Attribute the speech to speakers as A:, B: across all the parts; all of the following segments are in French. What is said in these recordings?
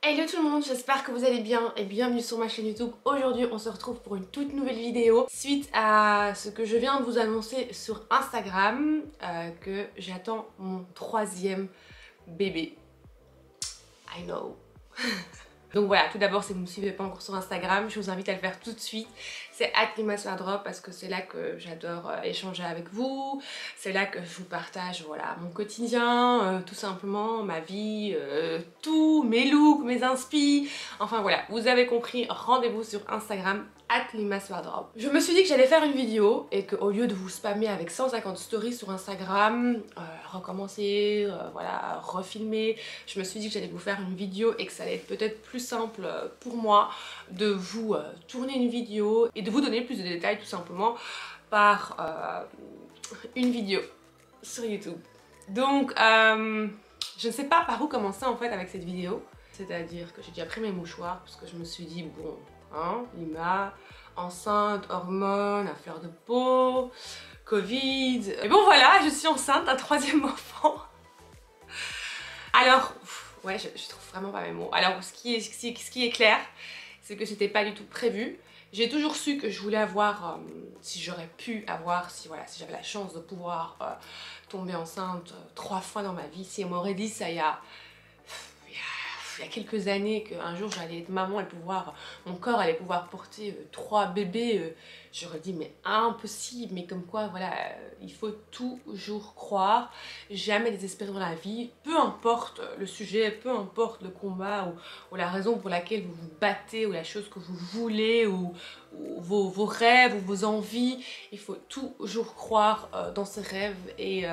A: Hello tout le monde, j'espère que vous allez bien et bienvenue sur ma chaîne YouTube. Aujourd'hui on se retrouve pour une toute nouvelle vidéo suite à ce que je viens de vous annoncer sur Instagram, que j'attends mon troisième bébé. I know. Donc voilà, tout d'abord si vous ne me suivez pas encore sur Instagram, je vous invite à le faire tout de suite. C'est @limaswardrobe parce que c'est là que j'adore échanger avec vous. C'est là que je vous partage voilà, mon quotidien, tout simplement, ma vie, tout, mes looks, mes inspi. Enfin voilà, vous avez compris, rendez-vous sur Instagram @limaswardrobe. Je me suis dit que j'allais faire une vidéo et qu'au lieu de vous spammer avec 150 stories sur Instagram, recommencer, voilà, refilmer, je me suis dit que j'allais vous faire une vidéo et que ça allait être peut-être plus simple pour moi de vous tourner une vidéo et de vous donner plus de détails tout simplement par une vidéo sur YouTube. Donc je ne sais pas par où commencer en fait avec cette vidéo. C'est-à-dire que j'ai déjà pris mes mouchoirs parce que je me suis dit bon, hein, Lima, enceinte, hormones, à fleur de peau, Covid. Et bon voilà, je suis enceinte d'un troisième enfant. Alors, ouais, je trouve vraiment pas mes mots. Alors ce qui est clair, c'est que c'était pas du tout prévu. J'ai toujours su que je voulais avoir, si j'aurais pu avoir, si j'avais la chance de pouvoir tomber enceinte 3 fois dans ma vie. Si on m'aurait dit ça il y a quelques années qu'un jour j'allais être maman et pouvoir, mon corps allait pouvoir porter 3 bébés, j'aurais dit mais impossible. Mais comme quoi voilà, il faut toujours croire, jamais désespérer dans la vie, peu importe le sujet, peu importe le combat ou la raison pour laquelle vous vous battez ou la chose que vous voulez ou vos rêves ou vos envies, il faut toujours croire dans ses rêves et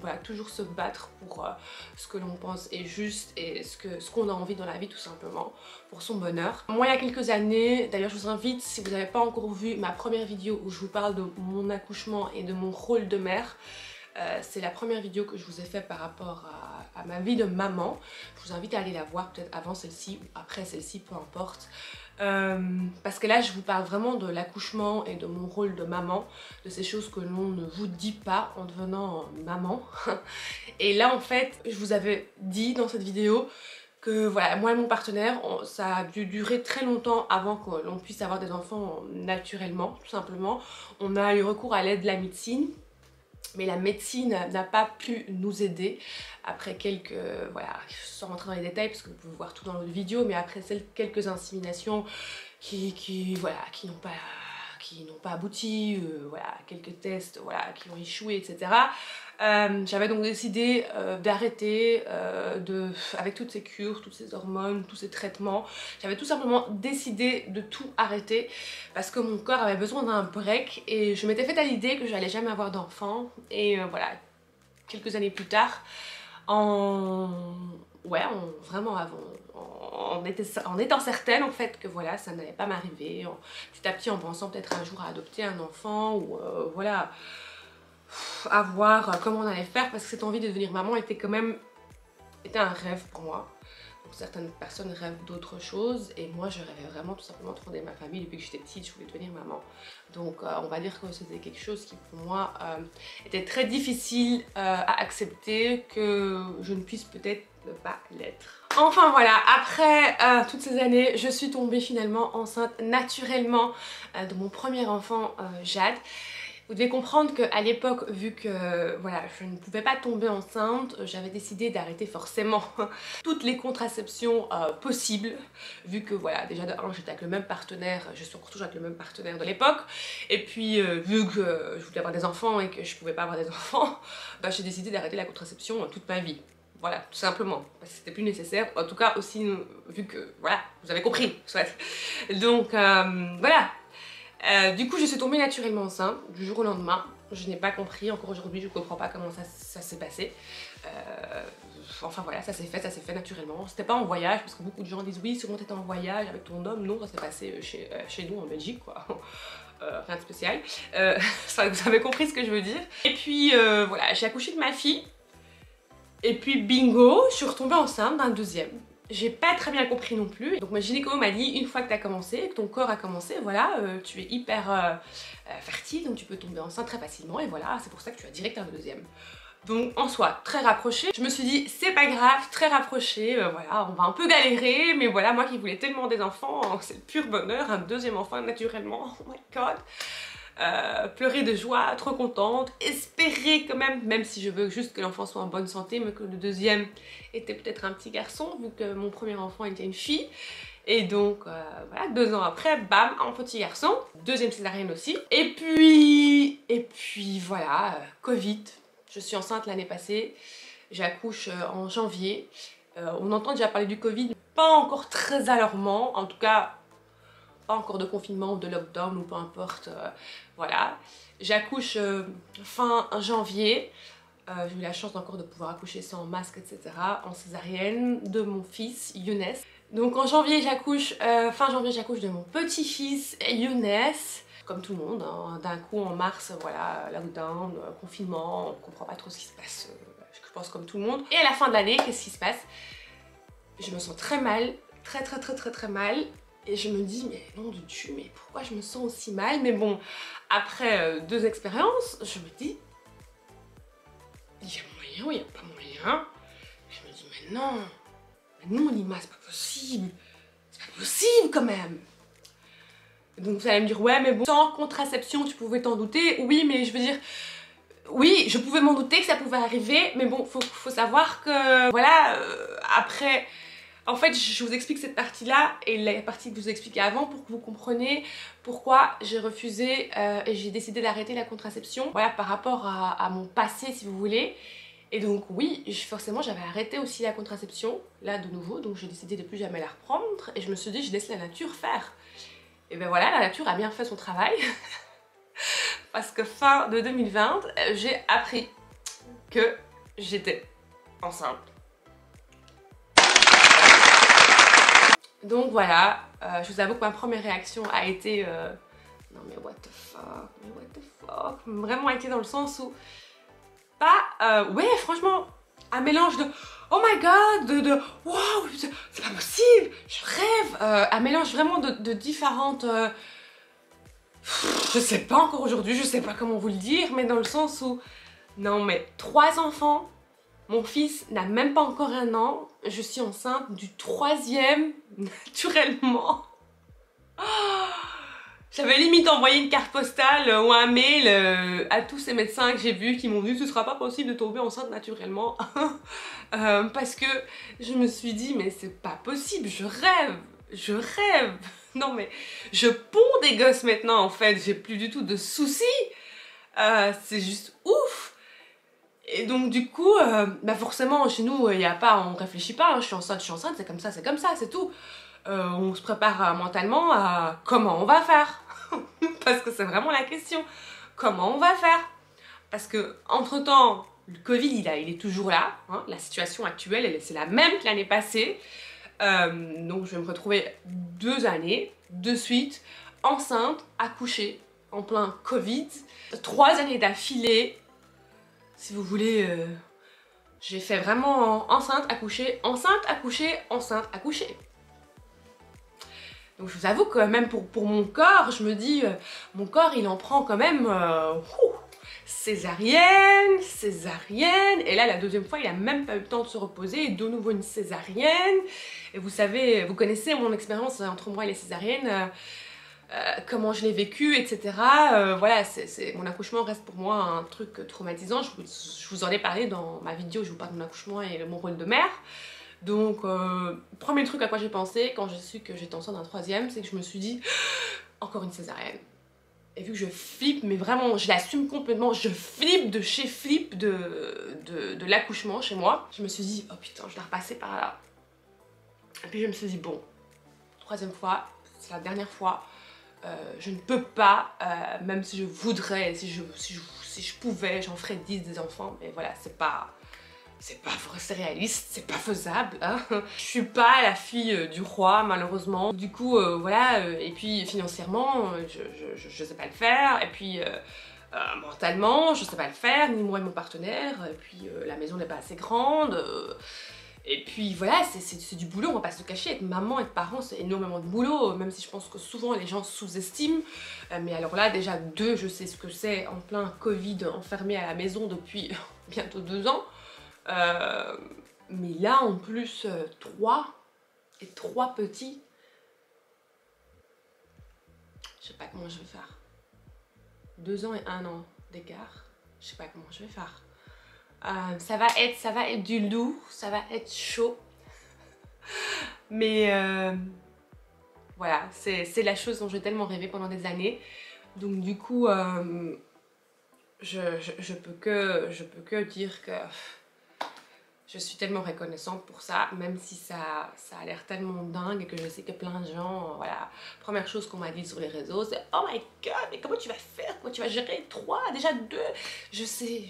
A: voilà, toujours se battre pour ce que l'on pense est juste et ce qu'on a envie dans la vie tout simplement, pour son bonheur. Moi il y a quelques années, d'ailleurs je vous invite, si vous n'avez pas encore vu ma première vidéo où je vous parle de mon accouchement et de mon rôle de mère, c'est la première vidéo que je vous ai faite par rapport à ma vie de maman. Je vous invite à aller la voir peut-être avant celle-ci ou après celle-ci, peu importe. Parce que là je vous parle vraiment de l'accouchement et de mon rôle de maman, de ces choses que l'on ne vous dit pas en devenant maman. Et là en fait je vous avais dit dans cette vidéo que voilà, moi et mon partenaire, ça a dû durer très longtemps avant que l'on puisse avoir des enfants naturellement, tout simplement. On a eu recours à l'aide de la médecine, mais la médecine n'a pas pu nous aider après quelques, voilà, sans rentrer dans les détails parce que vous pouvez voir tout dans l'autre vidéo, mais après quelques inséminations qui n'ont pas abouti, voilà, quelques tests voilà, qui ont échoué, etc. J'avais donc décidé d'arrêter avec toutes ces cures, toutes ces hormones, tous ces traitements. J'avais tout simplement décidé de tout arrêter parce que mon corps avait besoin d'un break et je m'étais fait à l'idée que j'allais jamais avoir d'enfant. Et voilà, quelques années plus tard, vraiment en étant certaine en fait que voilà, ça n'allait pas m'arriver, petit à petit en pensant peut-être un jour à adopter un enfant ou voilà, à voir comment on allait faire, parce que cette envie de devenir maman était un rêve pour moi. Donc certaines personnes rêvent d'autres choses et moi je rêvais vraiment tout simplement de fonder ma famille. Depuis que j'étais petite je voulais devenir maman. Donc on va dire que c'était quelque chose qui pour moi était très difficile à accepter, que je ne puisse peut-être ne pas l'être. Enfin voilà, après toutes ces années, je suis tombée finalement enceinte naturellement de mon premier enfant, Jade. Vous devez comprendre qu'à l'époque, vu que voilà, je ne pouvais pas tomber enceinte, j'avais décidé d'arrêter forcément toutes les contraceptions possibles, vu que voilà, déjà de 1 j'étais avec le même partenaire, je suis encore toujours avec le même partenaire de l'époque, et puis vu que je voulais avoir des enfants et que je pouvais pas avoir des enfants, bah, j'ai décidé d'arrêter la contraception toute ma vie. Voilà, tout simplement, parce que c'était plus nécessaire, en tout cas aussi vu que, voilà, vous avez compris, soit. Donc voilà. Du coup je suis tombée naturellement enceinte du jour au lendemain. Je n'ai pas compris, encore aujourd'hui je ne comprends pas comment ça s'est passé. Enfin voilà, ça s'est fait naturellement. C'était pas en voyage, parce que beaucoup de gens disent oui, sûrement t'étais en voyage avec ton homme. Non, ça s'est passé chez nous en Belgique quoi. Rien de spécial. Vous avez compris ce que je veux dire. Et puis voilà, j'ai accouché de ma fille. Et puis bingo, je suis retombée enceinte d'un deuxième. J'ai pas très bien compris non plus. Donc ma gynéco m'a dit, une fois que t'as commencé, que ton corps a commencé, voilà, tu es hyper fertile, donc tu peux tomber enceinte très facilement et voilà, c'est pour ça que tu as direct un deuxième. Donc en soi, très rapproché. Je me suis dit, c'est pas grave, très rapproché, voilà, on va un peu galérer, mais voilà, moi qui voulais tellement des enfants, c'est le pur bonheur, un deuxième enfant naturellement, oh my god. Pleurer de joie, trop contente, espérer quand même si je veux juste que l'enfant soit en bonne santé, mais que le deuxième était peut-être un petit garçon, vu que mon premier enfant était une fille. Et donc, voilà, 2 ans après, bam, un petit garçon, deuxième césarienne aussi. Et puis voilà, Covid, je suis enceinte l'année passée, j'accouche en janvier. On entend déjà parler du Covid, pas encore très alarmant, en tout cas, pas encore de confinement ou de lockdown ou peu importe, voilà. J'accouche fin janvier, j'ai eu la chance encore de pouvoir accoucher sans masque, etc. en césarienne de mon fils Younes. Donc en janvier j'accouche, fin janvier j'accouche de mon petit-fils Younes. Comme tout le monde, hein. D'un coup en mars, voilà, lockdown, confinement, on comprend pas trop ce qui se passe, je pense comme tout le monde. Et à la fin de l'année, qu'est-ce qui se passe? Je me sens très mal, très mal. Et je me dis, mais nom de Dieu, mais pourquoi je me sens aussi mal? Mais bon, après 2 expériences, je me dis, il y a moyen ou il n'y a pas moyen? Je me dis, mais non Lima, c'est pas possible. C'est pas possible quand même. Donc vous allez me dire, ouais mais bon, sans contraception tu pouvais t'en douter. Oui, mais je veux dire, oui, je pouvais m'en douter que ça pouvait arriver, mais bon, faut savoir que, voilà, après... En fait, je vous explique cette partie-là et la partie que je vous ai expliquée avant pour que vous compreniez pourquoi j'ai refusé et j'ai décidé d'arrêter la contraception. Voilà, par rapport à mon passé, si vous voulez. Et donc oui, forcément, j'avais arrêté aussi la contraception, là de nouveau, donc j'ai décidé de plus jamais la reprendre et je me suis dit, je laisse la nature faire. Et ben voilà, la nature a bien fait son travail. Parce que fin de 2020, j'ai appris que j'étais enceinte. Donc voilà, je vous avoue que ma première réaction a été non mais what the fuck, vraiment été dans le sens où pas, ouais franchement, un mélange de oh my god, de wow, c'est pas possible, je rêve, un mélange vraiment de différentes, je sais pas encore aujourd'hui, je sais pas comment vous le dire, mais dans le sens où, non mais 3 enfants, mon fils n'a même pas encore 1 an, je suis enceinte du 3e, naturellement. Oh, j'avais limite envoyé une carte postale ou un mail à tous ces médecins que j'ai vus qui m'ont dit que ce sera pas possible de tomber enceinte naturellement. Parce que je me suis dit, mais c'est pas possible, je rêve. Non mais, je ponds des gosses maintenant en fait, j'ai plus du tout de soucis. C'est juste ouf. Et donc du coup, bah forcément chez nous, il y a pas, on réfléchit pas, hein, je suis enceinte, c'est comme ça, c'est tout. On se prépare mentalement à comment on va faire. Parce que c'est vraiment la question. Comment on va faire? Parce que entre temps, le Covid il est toujours là, hein, la situation actuelle c'est la même que l'année passée. Donc je vais me retrouver 2 années de suite, enceinte, accouchée, en plein Covid. 3 années d'affilée. Si vous voulez, j'ai fait vraiment enceinte, accouchée, enceinte, accouchée. Donc je vous avoue que même pour mon corps, je me dis, mon corps il en prend quand même, césarienne, et là la 2e fois il a même pas eu le temps de se reposer, et de nouveau une césarienne. Et vous savez, vous connaissez mon expérience entre moi et les césariennes, comment je l'ai vécu, etc. Voilà, mon accouchement reste pour moi un truc traumatisant. Je vous en ai parlé dans ma vidéo, je vous parle de mon accouchement et mon rôle de mère. Donc, premier truc à quoi j'ai pensé quand j'ai su que j'étais enceinte d'un 3e, c'est que je me suis dit, encore une césarienne. Et vu que je flippe, mais vraiment, je l'assume complètement, je flippe de chez flip de l'accouchement chez moi. Je me suis dit, oh putain, je dois repasser par là. Et puis je me suis dit, bon, 3e fois, c'est la dernière fois. Je ne peux pas, même si je voudrais, si je pouvais, j'en ferais 10 des enfants, mais voilà, c'est pas vrai, c'est réaliste, c'est pas faisable, hein. Je suis pas la fille du roi, malheureusement. Du coup, voilà, et puis financièrement, je sais pas le faire, et puis mentalement, je sais pas le faire, ni moi et mon partenaire, et puis la maison n'est pas assez grande, Et puis voilà, c'est du boulot, on va pas se le cacher, être maman, être parent, c'est énormément de boulot, même si je pense que souvent les gens sous-estiment. Mais alors là, déjà, je sais ce que c'est en plein Covid, enfermé à la maison depuis bientôt 2 ans. Mais là, en plus, 3 et 3 petits. Je sais pas comment je vais faire. 2 ans et 1 an d'écart. Je sais pas comment je vais faire. Ça va être du lourd, ça va être chaud. Mais voilà, c'est la chose dont j'ai tellement rêvé pendant des années. Donc du coup, je peux que dire que je suis tellement reconnaissante pour ça, même si ça a l'air tellement dingue et que je sais que plein de gens, voilà, première chose qu'on m'a dit sur les réseaux, c'est « Oh my god, mais comment tu vas faire? Comment tu vas gérer 3, déjà 2 ?» Je sais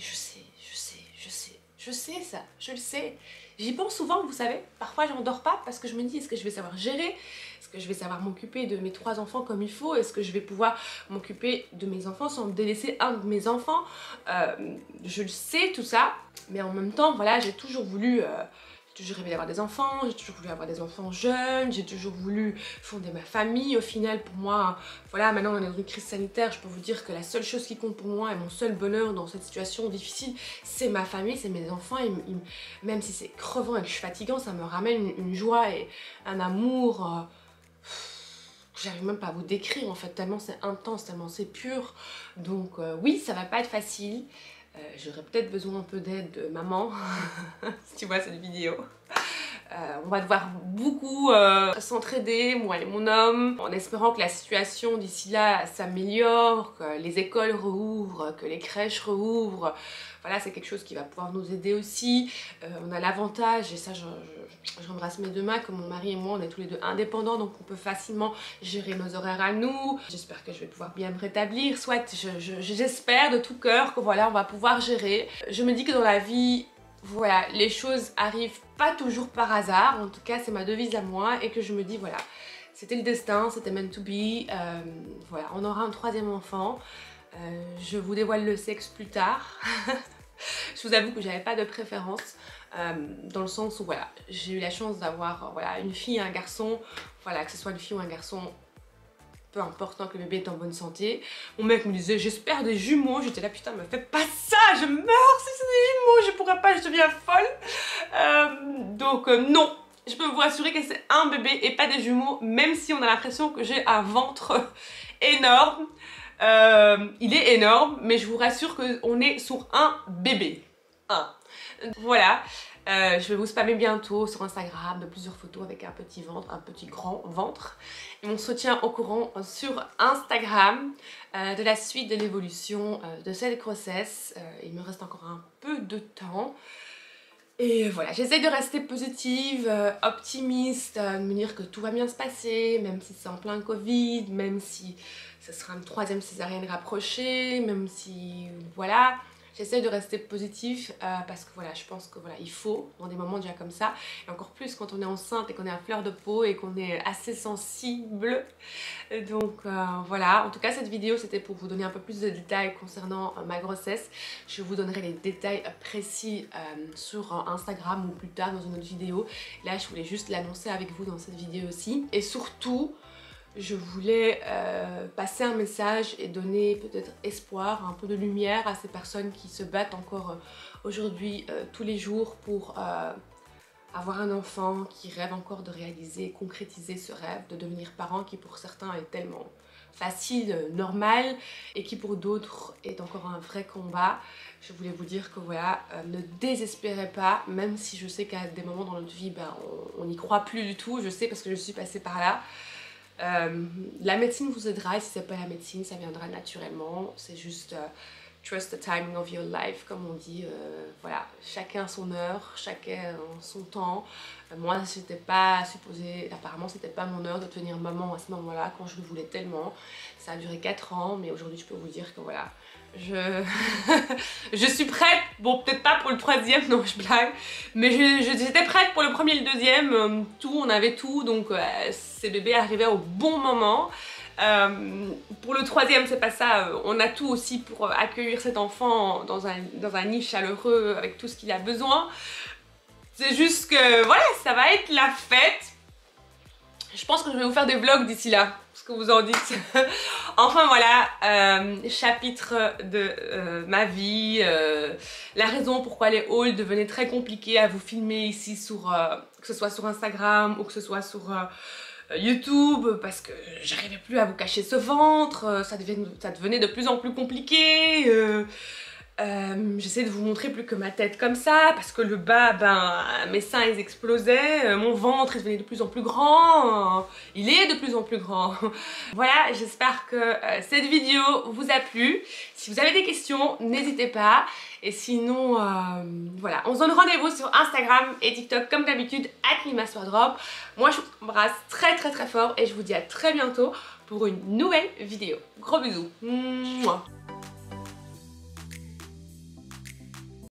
A: ça, je le sais. J'y pense souvent, vous savez, parfois j'en dors pas parce que je me dis, est-ce que je vais savoir gérer? Est-ce que je vais savoir m'occuper de mes 3 enfants comme il faut? Est-ce que je vais pouvoir m'occuper de mes enfants sans délaisser un de mes enfants? Je le sais tout ça, mais en même temps, voilà, j'ai toujours rêvé d'avoir des enfants, j'ai toujours voulu avoir des enfants jeunes, j'ai toujours voulu fonder ma famille. Au final, pour moi, voilà, maintenant on est dans une crise sanitaire, je peux vous dire que la seule chose qui compte pour moi et mon seul bonheur dans cette situation difficile, c'est ma famille, c'est mes enfants. Même si c'est crevant et que je suis fatigante, ça me ramène une joie et un amour que j'arrive même pas à vous décrire en fait, tellement c'est intense, tellement c'est pur. Donc oui, ça va pas être facile. J'aurais peut-être besoin un peu d'aide de maman, si tu vois cette vidéo. On va devoir beaucoup s'entraider, moi et mon homme, en espérant que la situation d'ici là s'améliore, que les écoles rouvrent, que les crèches rouvrent. Voilà, c'est quelque chose qui va pouvoir nous aider aussi. On a l'avantage, et ça j'embrasse mes 2 mains, que mon mari et moi on est tous les 2 indépendants, donc on peut facilement gérer nos horaires à nous. J'espère que je vais pouvoir bien me rétablir, soit j'espère de tout cœur que voilà, on va pouvoir gérer. Je me dis que dans la vie, voilà, les choses arrivent pas toujours par hasard, en tout cas c'est ma devise à moi, et que je me dis voilà, c'était le destin, c'était meant to be, voilà, on aura un 3e enfant, je vous dévoile le sexe plus tard. Je vous avoue que j'avais pas de préférence, dans le sens où voilà, j'ai eu la chance d'avoir voilà, une fille et un garçon, voilà, que ce soit une fille ou un garçon, peu importe tant que le bébé est en bonne santé. Mon mec me disait j'espère des jumeaux, j'étais là putain me fais pas ça, je meurs si c'est des jumeaux, je pourrais pas, je deviens folle. Donc non, je peux vous assurer que c'est un bébé et pas des jumeaux, même si on a l'impression que j'ai un ventre énorme. Il est énorme, mais je vous rassure qu'on est sur un bébé. Voilà. Je vais vous spammer bientôt sur Instagram de plusieurs photos avec un petit ventre, un petit grand ventre. Et on se tient au courant sur Instagram de la suite de l'évolution de cette grossesse. Il me reste encore un peu de temps. Et voilà, j'essaie de rester positive, optimiste, de me dire que tout va bien se passer, même si c'est en plein Covid, même si ce sera une 3e césarienne rapprochée, même si voilà. J'essaie de rester positive parce que voilà, je pense que voilà, il faut dans des moments déjà comme ça, et encore plus quand on est enceinte et qu'on est à fleur de peau et qu'on est assez sensible. Donc voilà, en tout cas cette vidéo c'était pour vous donner un peu plus de détails concernant ma grossesse. Je vous donnerai les détails précis sur Instagram ou plus tard dans une autre vidéo. Là je voulais juste l'annoncer avec vous dans cette vidéo aussi. Et surtout, je voulais passer un message et donner peut-être espoir, un peu de lumière à ces personnes qui se battent encore aujourd'hui tous les jours pour avoir un enfant, qui rêve encore de réaliser, concrétiser ce rêve de devenir parent qui pour certains est tellement facile, normal, et qui pour d'autres est encore un vrai combat. Je voulais vous dire que voilà, ne désespérez pas, même si je sais qu'à des moments dans notre vie, ben, on n'y croit plus du tout, je sais parce que je suis passée par là. La médecine vous aidera, et si c'est pas la médecine, ça viendra naturellement. C'est juste trust the timing of your life, comme on dit. Voilà, chacun son heure, chacun son temps. Moi, c'était pas supposé, apparemment, c'était pas mon heure de devenir maman à ce moment-là, quand je le voulais tellement. Ça a duré 4 ans, mais aujourd'hui, je peux vous dire que voilà, je suis prête. Bon, peut-être pas pour le 3e, non, je blague, mais j'étais prête pour le 1er et le 2e. Tout, on avait tout, donc ces bébés arrivaient au bon moment. Pour le 3e, c'est pas ça, on a tout aussi pour accueillir cet enfant dans un nid chaleureux avec tout ce qu'il a besoin. C'est juste que voilà, ça va être la fête. Je pense que je vais vous faire des vlogs d'ici là, ce que vous en dites. Enfin voilà, chapitre de ma vie, la raison pourquoi les hauls devenaient très compliqués à vous filmer ici sur, que ce soit sur Instagram ou que ce soit sur YouTube, parce que j'arrivais plus à vous cacher ce ventre, ça devenait de plus en plus compliqué. J'essaie de vous montrer plus que ma tête comme ça, parce que le bas, ben, mes seins ils explosaient, mon ventre il devenait de plus en plus grand, il est de plus en plus grand. Voilà, j'espère que cette vidéo vous a plu. Si vous avez des questions, n'hésitez pas. Et sinon, voilà, on se donne rendez-vous sur Instagram et TikTok comme d'habitude, @mimaswardrobe. Moi je vous embrasse très très très fort et je vous dis à très bientôt pour une nouvelle vidéo. Gros bisous. Mouah.